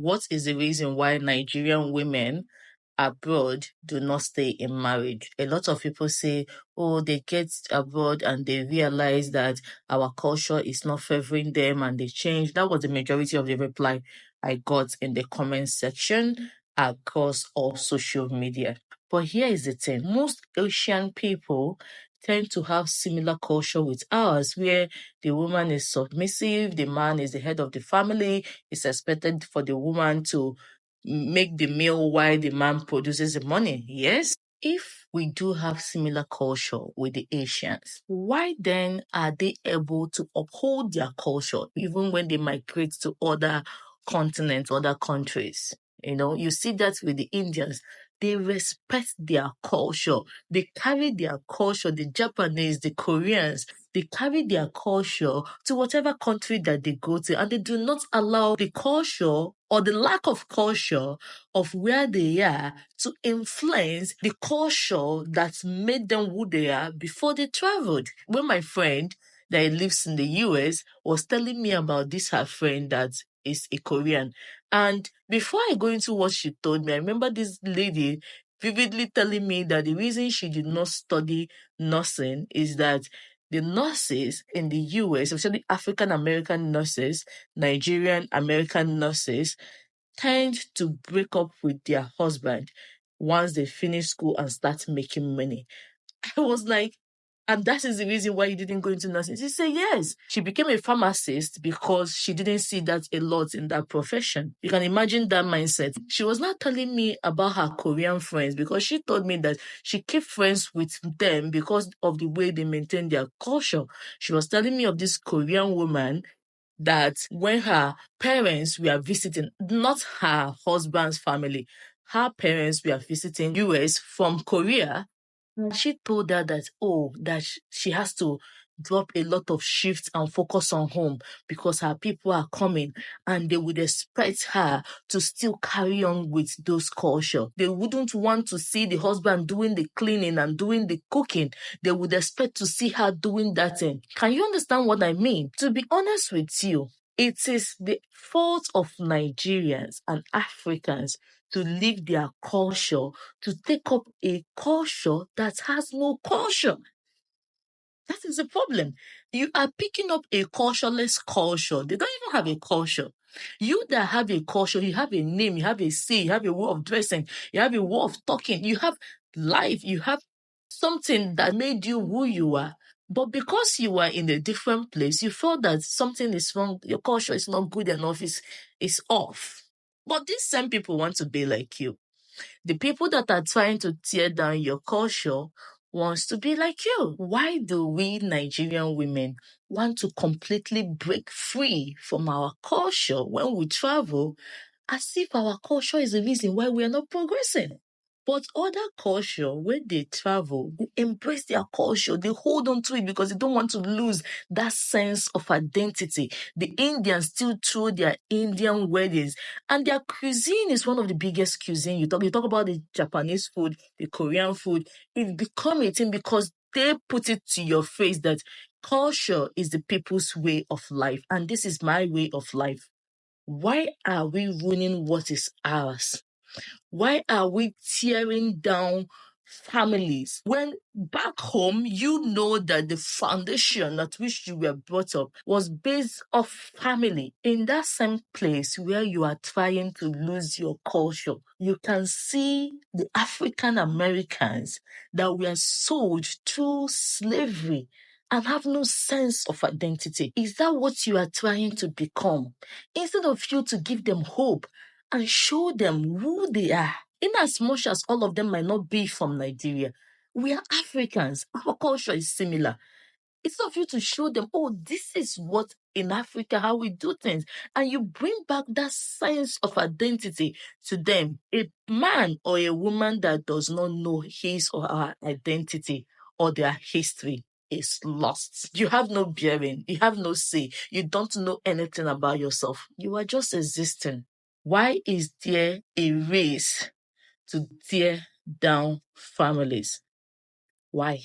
what is the reason why Nigerian women abroad do not stay in marriage? A lot of people say, oh, they get abroad and they realize that our culture is not favoring them and they change. That was the majority of the reply I got in the comment section across all social media. But here is the thing. Most Asian people tend to have similar culture with ours, where the woman is submissive, the man is the head of the family. It's expected for the woman to make the meal while the man produces the money. Yes? If we do have similar culture with the Asians, why then are they able to uphold their culture even when they migrate to other continents, other countries? You know, you see that with the Indians. They respect their culture. They carry their culture, the Japanese, the Koreans, they carry their culture to whatever country that they go to, and they do not allow the culture or the lack of culture of where they are to influence the culture that made them who they are before they traveled. When my friend that lives in the US was telling me about this, her friend that is a Korean, and before I go into what she told me, I remember this lady vividly telling me that the reason she did not study nursing is that the nurses in the US, especially African American nurses, Nigerian American nurses, tend to break up with their husband once they finish school and start making money. I was like, and that is the reason why you didn't go into nursing. She said, yes. She became a pharmacist because she didn't see that a lot in that profession. You can imagine that mindset. She was not telling me about her Korean friends because she told me that she kept friends with them because of the way they maintain their culture. She was telling me of this Korean woman that when her parents were visiting, not her husband's family, her parents were visiting US from Korea, she told her that, she has to drop a lot of shifts and focus on home because her people are coming and they would expect her to still carry on with those culture. They wouldn't want to see the husband doing the cleaning and doing the cooking. They would expect to see her doing that thing. Can you understand what I mean? To be honest with you, it is the fault of Nigerians and Africans to leave their culture, to take up a culture that has no culture. That is the problem. You are picking up a cultureless culture. They don't even have a culture. You that have a culture, you have a name, you have a say, you have a way of dressing, you have a way of talking, you have life, you have something that made you who you are. But because you are in a different place, you felt that something is wrong, your culture is not good enough, it's off. But these same people want to be like you. The people that are trying to tear down your culture wants to be like you. Why do we Nigerian women want to completely break free from our culture when we travel, as if our culture is the reason why we are not progressing? But other culture, when they travel, they embrace their culture. They hold on to it because they don't want to lose that sense of identity. The Indians still throw their Indian weddings, and their cuisine is one of the biggest cuisine. You talk about the Japanese food, the Korean food. It become a thing because they put it to your face that culture is the people's way of life, and this is my way of life. Why are we ruining what is ours? Why are we tearing down families when back home you know that the foundation at which you were brought up was based off family? In that same place where you are trying to lose your culture, you can see the African Americans that were sold through slavery and have no sense of identity. Is that what you are trying to become? Instead of you to give them hope and show them who they are. In as much as all of them might not be from Nigeria, we are Africans. Our culture is similar. Instead of you to show them, this is what in Africa, how we do things. And you bring back that sense of identity to them. A man or a woman that does not know his or her identity or their history is lost. You have no bearing. You have no say. You don't know anything about yourself. You are just existing. Why is there a race to tear down families? Why?